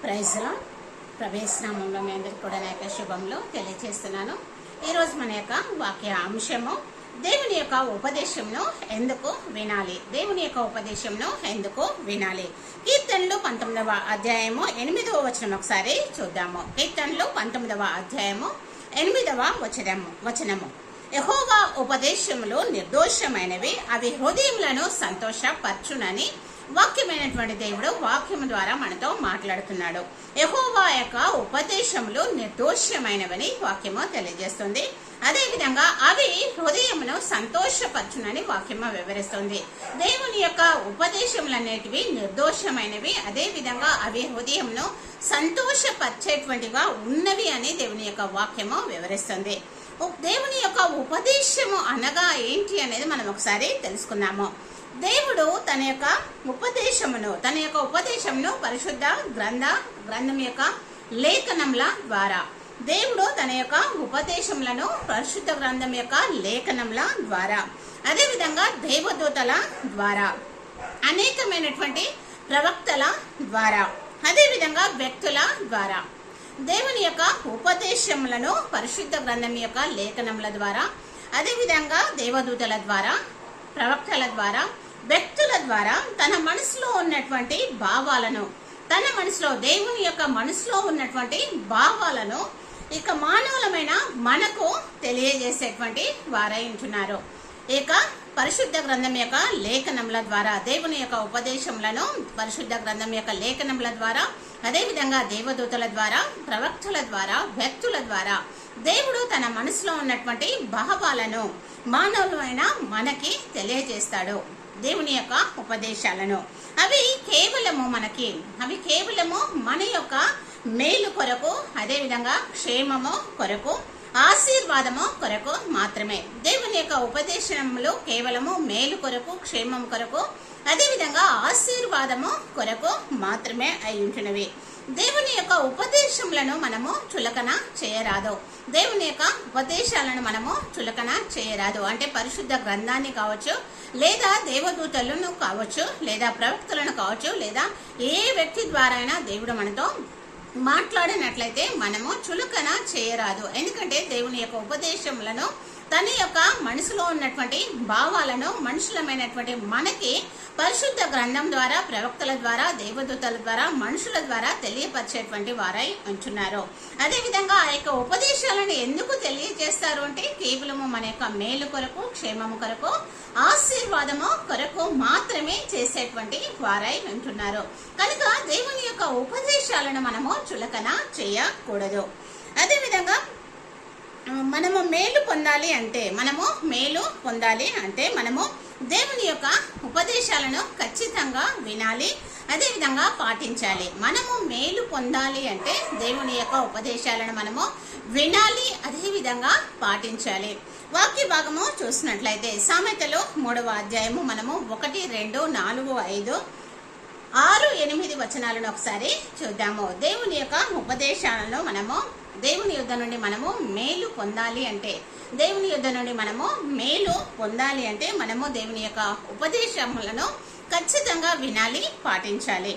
Praise lord. ప్రవేశనామంలో మీ అందరికీ కూడా నా యొక్క శుభంలో తెలియజేస్తున్నాను. ఈరోజు మన యొక్క వాక్య అంశము దేవుని యొక్క ఉపదేశంను ఎందుకు వినాలి. దేవుని యొక్క ఉపదేశంను ఎందుకు వినాలి. కీర్తనలు 19వ అధ్యాయము 8వ వచనం ఒకసారి చూద్దాము. కీర్తనలు 19వ అధ్యాయము 8వ వచనము. యెహోవా ఉపదేశములు నిర్దోషమైనవి, అవి హృదయములను సంతోషపరచునని వాక్యమైనటువంటి దేవుడు వాక్యము ద్వారా మనతో మాట్లాడుతున్నాడు. యెహోవా యొక్క ఉపదేశములు నిర్దోషమైనవని వాక్యము తెలియజేస్తుంది. అదే విధంగా అవి హృదయమును సంతోషపరచునని వాక్యము వివరిస్తుంది. దేవుని యొక్క ఉపదేశములనేటివి నిర్దోషమైనవి, అదే విధంగా అవి హృదయమును సంతోషపరిచేటువంటిగా ఉన్నవి అని దేవుని యొక్క వాక్యము వివరిస్తుంది. దేవుని యొక్క ఉపదేశము అనగా ఏంటి అనేది మనం ఒకసారి తెలుసుకుందాము. దేవుడు తన యొక్క ఉపదేశమును పరిశుద్ధ గ్రంథం యొక్క లేఖనముల ద్వారా, దేవుడు తన యొక్క ఉపదేశములను పరిశుద్ధ గ్రంథం యొక్క లేఖనముల ద్వారా, అదే విధంగా దేవదూతల ద్వారా, అనేకమైనటువంటి ప్రవక్తల ద్వారా, అదే విధంగా వ్యక్తుల ద్వారా దేవుని యొక్క ఉపదేశములను పరిశుద్ధ గ్రంథం యొక్క లేఖనముల ద్వారా, అదే విధంగా దేవదూతల ద్వారా, ప్రవక్తల ద్వారా, వ్యక్తుల ద్వారా తన మనసులో ఉన్నటువంటి భావాలను, దేవుని యొక్క మనసులో ఉన్నటువంటి భావాలను ఇక మానవులమైన మనకు తెలియజేసేటువంటి వారై ఉంటున్నారు. ఇక పరిశుద్ధ గ్రంథం యొక్క లేఖనముల ద్వారా, దేవుని యొక్క ఉపదేశములను పరిశుద్ధ గ్రంథం యొక్క లేఖనముల ద్వారా, అదే విధంగా దేవదూతల ద్వారా, ప్రవక్తల ద్వారా, వ్యక్తుల ద్వారా దేవుడు తన మనసులో ఉన్నటువంటి భావాలను మానవులైన మనకి తెలియజేస్తాడు. దేవుని యొక్క ఉపదేశాలను అవి కేవలము మన యొక్క మేలు కొరకు, అదే విధంగా క్షేమము కొరకు, ఆశీర్వాదము కొరకు మాత్రమే. దేవుని యొక్క ఉపదేశములు కేవలము మేలు కొరకు, క్షేమం కొరకు, అదే విధంగా ఆశీర్వాదము కొరకు మాత్రమే అయి ఉంటున్నవి. దేవుని యొక్క ఉపదేశములను మనము చులకన చేయరాదు. దేవుని యొక్క ఉపదేశాలను మనము చులకన చేయరాదు. అంటే పరిశుద్ధ గ్రంథాన్ని కావచ్చు, లేదా దేవదూతలను కావచ్చు, లేదా ప్రవక్తలను కావచ్చు, లేదా ఏ వ్యక్తి ద్వారా అయినా దేవుడు మనతో మాట్లాడినట్లయితే మనము చులకన చేయరాదు. ఎందుకంటే దేవుని యొక్క ఉపదేశములను, తన యొక్క మనసులో ఉన్నటువంటి భావాలను మనుషులమైనటువంటి మనకి పరిశుద్ధ గ్రంథం ద్వారా, ప్రవక్తల ద్వారా, దేవదూతల ద్వారా, మనుషుల ద్వారా తెలియపరిచేటువంటి వారై ఉంటున్నారు. అదే విధంగా ఆ యొక్క ఉపదేశాలను ఎందుకు తెలియజేస్తారు అంటే కేవలము మన యొక్క మేలు కొరకు, క్షేమము కొరకు, ఆశీర్వాదము కొరకు మాత్రమే చేసేటువంటి వారై ఉంటున్నారు. కనుక దేవుని యొక్క ఉపదేశాలను మనము చులకన చేయకూడదు. అదే విధంగా మనము మేలు పొందాలి అంటే మనము దేవుని యొక్క ఉపదేశాలను ఖచ్చితంగా వినాలి, అదే విధంగా పాటించాలి. మనము మేలు పొందాలి అంటే దేవుని యొక్క ఉపదేశాలను మనము వినాలి, అదే విధంగా పాటించాలి. వాక్య భాగము చూసినట్లయితే సామెతలు 3వ అధ్యాయము మనము 1, 2, 4, 5, 6, 8 వచనాలను ఒకసారి చూద్దాము. దేవుని యొక్క ఉపదేశాలను మనము దేవుని యుద్ధ నుండి మనము మేలు పొందాలి అంటే మనము దేవుని యొక్క ఉపదేశములను ఖచ్చితంగా వినాలి, పాటించాలి.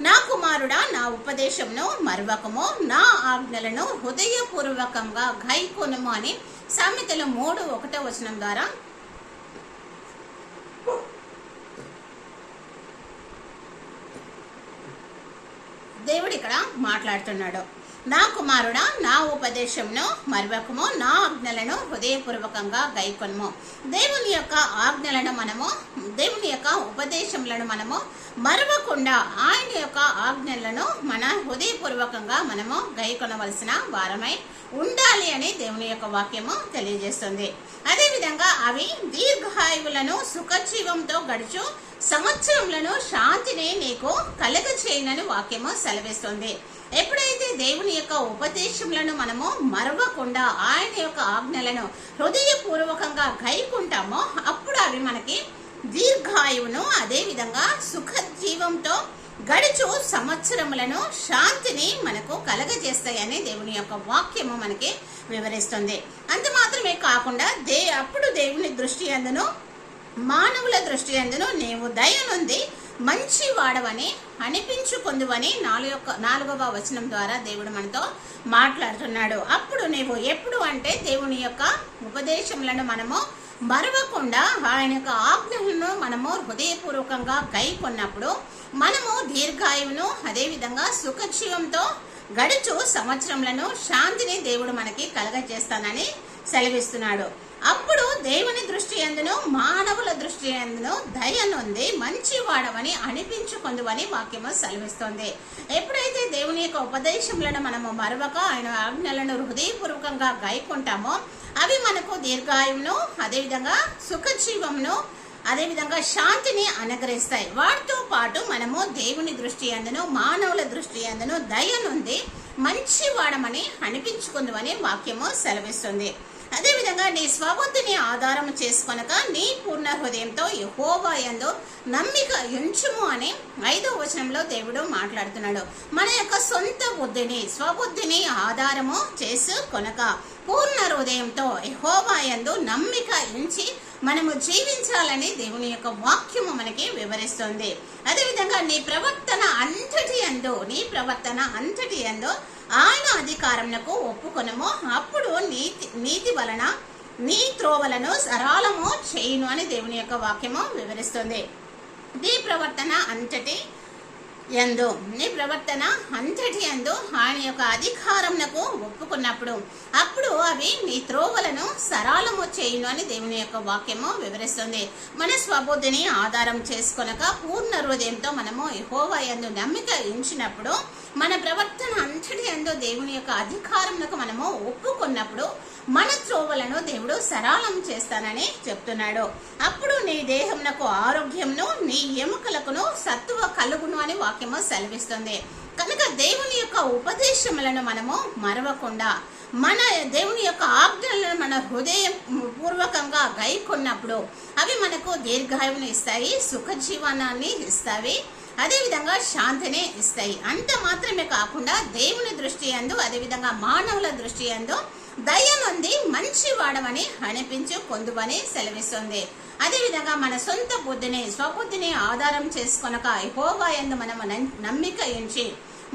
నా కుమారుడా, నా ఉపదేశమును మరువకము, నా ఆజ్ఞలను హృదయపూర్వకంగా గైకొనుము అని సామెతలు 3:1 వచనం ద్వారా దేవుడు ఇక్కడ మాట్లాడుతున్నాడు. నా కుమారుడా, నా ఉపదేశమును మరువకము, నా ఆజ్ఞలను హృదయపూర్వకంగా గైకొనుము. దేవుని యొక్క ఉపదేశములను మనము మరవకుండా ఆయన యొక్క ఆజ్ఞలను మన హృదయపూర్వకంగా మనము గైకొనవలసిన వారమై ఉండాలి అని దేవుని యొక్క వాక్యము తెలియజేస్తుంది. అదే విధంగా అవి దీర్ఘాయువులను, సుఖజీవంతో గడుచు సంవత్సరములను, శాంతిని నీకు కలగచేయనని వాక్యము సెలవిస్తుంది. ఎప్పుడైతే దేవుని యొక్క ఉపదేశములను మనము మరవకుండా ఆయన యొక్క ఆజ్ఞలను హృదయపూర్వకంగా గైకుంటామో అప్పుడు అవి మనకి దీర్ఘాయువును, అదే విధంగా సుఖజీవంతో గడుచు సంవత్సరములను, శాంతిని మనకు కలగజేస్తాయని దేవుని యొక్క వాక్యము మనకి వివరిస్తుంది. అంత మాత్రమే కాకుండా అప్పుడు దేవుని దృష్టి అందును, మానవుల దృష్టి అందును నీవు దయనుంది మంచి వాడవని అనిపించుకొందువని 4వ వచనం ద్వారా దేవుడు మనతో మాట్లాడుతున్నాడు. అప్పుడు నీవు ఎప్పుడు అంటే దేవుని యొక్క ఉపదేశములను మనము మరవకుండా ఆయన యొక్క ఆజ్ఞలను మనము హృదయపూర్వకంగా గైకొన్నప్పుడు మనము దీర్ఘాయువును అదేవిధంగా సుఖజీవంతో గడుచు సంవత్సరములను శాంతిని దేవుడు మనకి కలగజేస్తానని సెలవిస్తున్నాడు. అప్పుడు దేవుని దృష్టి యందును మానవుల దృష్టి యందును దయనుంది మంచి వాడవని అనిపించుకొందువని వాక్యము సెలవిస్తుంది. ఎప్పుడైతే దేవుని యొక్క ఉపదేశములను మనము మరవక ఆయన ఆజ్ఞలను హృదయపూర్వకంగా గైకుంటామో అవి మనకు దీర్ఘాయువును అదేవిధంగా సుఖజీవమును అదేవిధంగా శాంతిని అనుగ్రహిస్తాయి. వాటితో పాటు మనము దేవుని దృష్టి యందును మానవుల దృష్టి యందును దయనుంది మంచి వాడమని అనిపించుకుందువని వాక్యము సెలవిస్తుంది. అదేవిధంగా నీ స్వబుద్ధిని ఆధారం చేసుకొనక నీ పూర్ణ హృదయంతో యెహోవా యందు నమ్మిక ఉంచుము అని 5వ వచనంలో దేవుడు మాట్లాడుతున్నాడు. మన యొక్క సొంత బుద్ధిని స్వబుద్ధిని ఆధారము చేసుకొనక పూర్ణ హృదయంతో యెహోవా యందు నమ్మిక ఉంచి మనము జీవించాలని దేవుని యొక్క వాక్యము మనకి వివరిస్తుంది. అదేవిధంగా నీ ప్రవర్తన అంతటి యందు ఆయన అధికారమునకు ఒప్పుకొనము. అప్పుడు నీతి వలన నీ త్రోవలను సరళము చేయును అని దేవుని యొక్క వాక్యము వివరిస్తుంది. నీ ప్రవర్తన అంతటి యందు ఆయన యొక్క అధికారమునకు ఒప్పుకున్నప్పుడు అప్పుడు అవి నీ త్రోవలను సరళము చేయును అని దేవుని యొక్క వాక్యము వివరిస్తుంది. మన స్వబుద్ధిని ఆధారం చేసుకొనక పూర్ణ హృదయంతో మనము యెహోవా యందు నమ్మిక ఉంచినప్పుడు మన ప్రవర్తన అంతటి యందు దేవుని యొక్క అధికారమునకు మనము ఒప్పుకున్నప్పుడు మన త్రోవలను దేవుడు సరళం చేస్తానని చెప్తున్నాడు. అప్పుడు నీ దేహమునకు ఆరోగ్యమును నీ ఎముకలకును సత్తువ కలుగును అని వాక్యము సెలవిస్తుంది. కనుక దేవుని యొక్క ఉపదేశములను మనము మరవకుండా మన దేవుని యొక్క ఆజ్ఞలను మన హృదయం పూర్వకంగా గైకొన్నప్పుడు అవి మనకు దీర్ఘాయువుని ఇస్తాయి, సుఖజీవనాన్ని ఇస్తాయి, అదేవిధంగా శాంతిని ఇస్తాయి. అంత మాత్రమే కాకుండా దేవుని దృష్టి యందు అదేవిధంగా మానవుల దృష్టి యందు దయనుంది మంచి వాడమని అనిపించుకొందువని సెలవిస్తుంది. అదేవిధంగా మన సొంత స్వబుద్ధిని ఆధారం చేసుకొనక యెహోవా యందు మనము నమ్మిక ఉంచి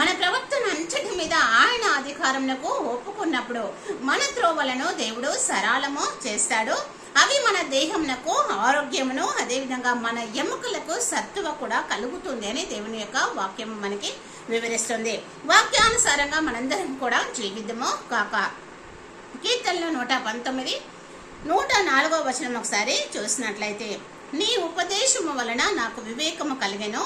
మన ప్రవర్తన అంతటి మీద ఆయన అధికారమునకు ఒప్పుకున్నప్పుడు మన త్రోవలను దేవుడు సరళము చేస్తాడు. అవి మన దేహమునకు ఆరోగ్యమును అదేవిధంగా మన ఎముకలకు సత్తువ కూడా కలుగుతుంది అని దేవుని యొక్క వాక్యం మనకి వివరిస్తుంది. వాక్యానుసారంగా మనందరం కూడా జీవిద్దాము కాక. కీర్తనలు 119 104వ వచనం ఒకసారి చూసినట్లయితే నీ ఉపదేశము వలన నాకు వివేకము కలిగెను,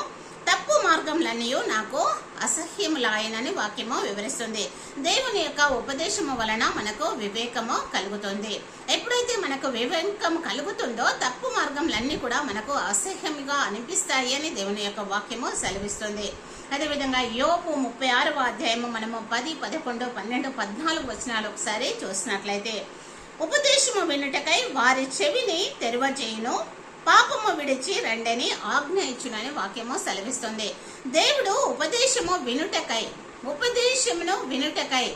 తప్పు మార్గములన్నీ నాకు అసహ్యములాయనని వాక్యము వివరిస్తుంది. దేవుని యొక్క ఉపదేశము వలన మనకు వివేకము కలుగుతుంది. ఎప్పుడైతే మనకు వివేకము కలుగుతుందో తప్పు మార్గములన్నీ కూడా మనకు అసహ్యముగా అనిపిస్తాయి అని దేవుని యొక్క వాక్యము సెలవిస్తుంది. అదేవిధంగా యోబు 36వ అధ్యాయము మనము 10, 11, 12, 14 వచనాలు ఒకసారి చూసినట్లయితే ఉపదేశము వినుటకై వారి చెవిని తెరవజేయును, పాపము విడిచి రండని ఆజ్ఞ ఇచ్చునని వాక్యము సెలవిస్తుంది. దేవుడు ఉపదేశమును వినుటకై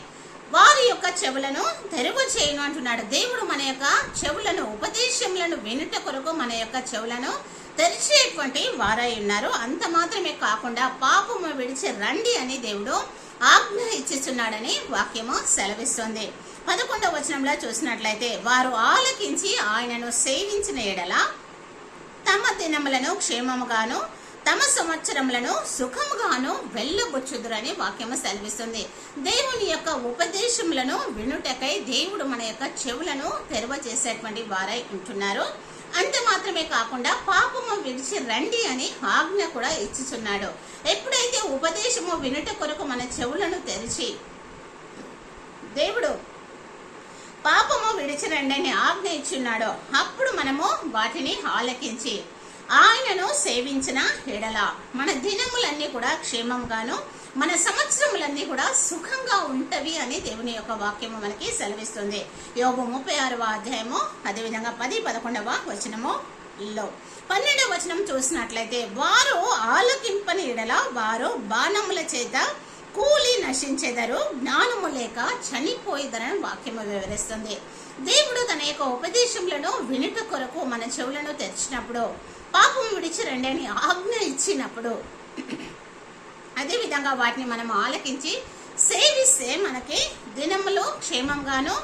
వారి యొక్క చెవులను తెరువ చేయను అంటున్నాడు. దేవుడు మన యొక్క చెవులను ఉపదేశములను వినుట కొరకు మన యొక్క చెవులను తెరిచేటువంటి వారై ఉన్నారు. అంత మాత్రమే కాకుండా పాపము విడిచి రండి అని దేవుడు ఆజ్ఞ ఇచ్చిచున్నాడని వాక్యము సెలవిస్తుంది. 11వ వచనంలో చూసినట్లయితే వారు ఆలకించి ఆయనను సేవించిన ఎడల తమ దినములను క్షేమముగాను తమ సంవత్సరములను సుఖముగాను వెళ్ళబుచ్చుదురని వాక్యము సెలవిస్తుంది. దేవుని యొక్క ఉపదేశములను వినుటకై దేవుడు మన యొక్క చెవులను తెరవ చేసేటువంటి వారై ఉంటున్నారు. అంత మాత్రమే కాకుండా పాపము విడిచి రండి అని ఆజ్ఞ కూడా ఇచ్చుచున్నాడు. ఎప్పుడైతే ఉపదేశము వినుట కొరకు మన చెవులను తెరిచి దేవుడు పాపము విడిచి రండి అని ఆజ్ఞ ఇచ్చున్నాడో అప్పుడు మనము వాటిని ఆలకించి ఆయనను సేవించిన ఎడల మన దినములన్నీ కూడా క్షేమంగాను మన సంవత్సరములన్నీ కూడా సుఖంగా ఉంటవి అని దేవుని యొక్క వాక్యము మనకి సెలవిస్తుంది. యోబు 36వ అధ్యాయము అదేవిధంగా 10, 11వ వచనములో 12వ వచనం చూసినట్లయితే వారు ఆలకింపని ఎడల వారు బాణముల చేత కూలి నశించెదరు, జ్ఞానము లేక చనిపోయిదరని వాక్యము వివరిస్తుంది. దేవుడు తన యొక్క ఉపదేశములను వినుట కొరకు మన చెవులను తెరిచినప్పుడు, పాపం విడిచి రండి అని ఆజ్ఞ ఇచ్చినప్పుడు, అదేవిధంగా వాటిని మనం ఆలకించి సేవిస్తే మనకి దినములు క్షేమంగాను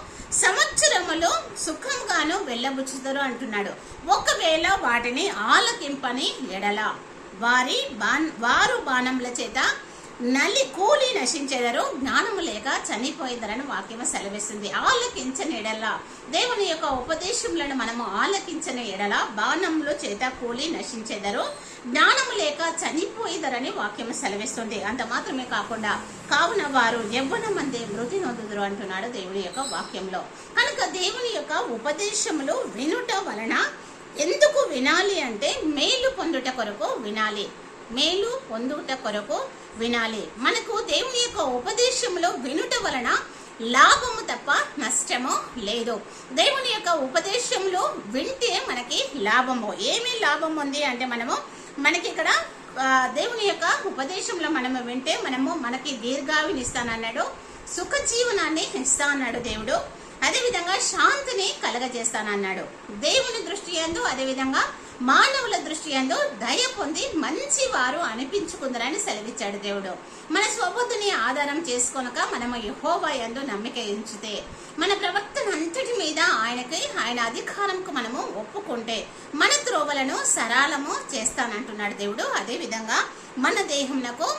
సంవత్సరములు సుఖంగాను వెళ్ళబుచ్చుతారు అంటున్నాడు. ఒకవేళ వాటిని ఆలకింపని ఎడల వారు బాణముల చేత కూలి నశించెదరు, జ్ఞానము లేక చనిపోయేదరని వాక్యము సెలవిస్తుంది. ఆలకించని ఎడల, దేవుని యొక్క ఉపదేశములను మనము ఆలకించని ఎడల బాణముల చేత కూలి నశించెదరు, జ్ఞానము లేక చనిపోయేదరని వాక్యము సెలవిస్తుంది. అంత మాత్రమే కాకుండా కావున వారు యవ్వనమందే మృతి నొందుదురు అంటున్నాడు దేవుని యొక్క వాక్యంలో. కనుక దేవుని యొక్క ఉపదేశములు వినుట వలన ఎందుకు వినాలి అంటే మేలు పొందుట కొరకు వినాలి, మేలు పొందుట కొరకు వినాలి. మనకు దేవుని యొక్క ఉపదేశంలో వినుట వలన లాభము తప్ప నష్టము లేదు. దేవుని యొక్క ఉపదేశంలో వింటే మనకి లాభము. ఏమి లాభం ఉంది అంటే మనకి ఇక్కడ దేవుని యొక్క ఉపదేశంలో మనము వింటే మనకి దీర్ఘాయువుని ఇస్తానన్నాడు, సుఖ జీవనాన్ని ఇస్తా అన్నాడు దేవుడు. అదేవిధంగా శాంతిని కలగజేస్తానన్నాడు. దేవుని దృష్టి యందు, అదేవిధంగా మానవుల దృష్టి యందు దయ పొంది మంచి వారు అనిపించుకుందరని సెలవిచ్చాడు దేవుడు. మన స్వబుద్ధిని ఆధారం చేసుకొనక మనము యెహోవా యందు నమ్మిక ఉంచితే, మన ప్రవర్తన అంతటి మీద ఆయన అధికారంకు మనము ఒప్పుకుంటే మన త్రోవలను సరళము చేస్తానంటున్నాడు దేవుడు. అదేవిధంగా మన దేహమునకు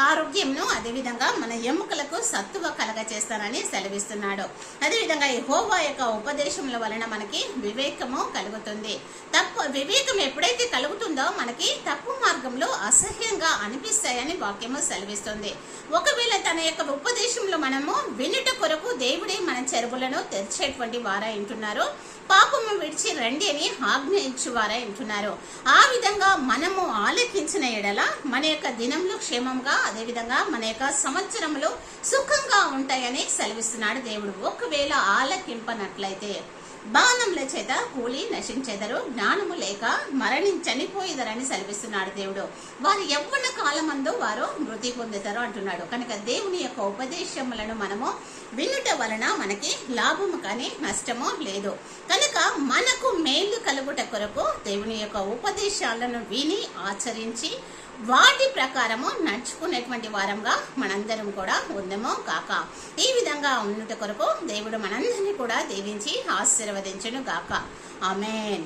ఆరోగ్యంను, అదేవిధంగా మన ఎముకలకు సత్తువ కలగ చేస్తానని సెలవిస్తున్నాడు. అదేవిధంగా యెహోవా యొక్క ఉపదేశముల వలన మనకి వివేకము కలుగుతుంది. వివేకం ఎప్పుడైతే కలుగుతుందో మనకి తప్పు మార్గంలో అసహ్యంగా అనిపిస్తాయని వాక్యము సెలవిస్తుంది. ఒకవేళ తన యొక్క ఉపదేశంలో మనము వినుట కొరకు దేవుడే మన చెరువులను తెరిచేటువంటి వారై ఉంటున్నారు, పాపము విడిచి రండి అని ఆజ్ఞ ఇచ్చువారై ఉంటున్నారు. ఆ విధంగా మనము ఆలకించిన ఎడల మన యొక్క దినములు క్షేమంగా, అదేవిధంగా మన యొక్క సంవత్సరములు సుఖంగా ఉంటాయని సెలవిస్తున్నాడు దేవుడు. ఒకవేళ ఆలకింపనట్లయితే బాణముల చేత కూలి నశించెదరు, జ్ఞానము లేక చనిపోయేదరని సెలవిస్తున్నాడు దేవుడు. వారి యవ్వన కాలమందు వారు మృతి పొందుతారు అంటున్నాడు. కనుక దేవుని యొక్క ఉపదేశములను మనము వినుట వలన మనకి లాభము కానీ నష్టము లేదు. కనుక మనకు మేలు కలుగుట కొరకు దేవుని యొక్క ఉపదేశాలను విని ఆచరించి వాటి ప్రకారము నడుచుకునేటువంటి వారంగా మనందరం కూడా ఉందమో కాక. ఈ విధంగా ఉన్నట కొరకు దేవుడు మనందరినీ కూడా దీవించి ఆశీర్వదించును గాక. ఆమేన్.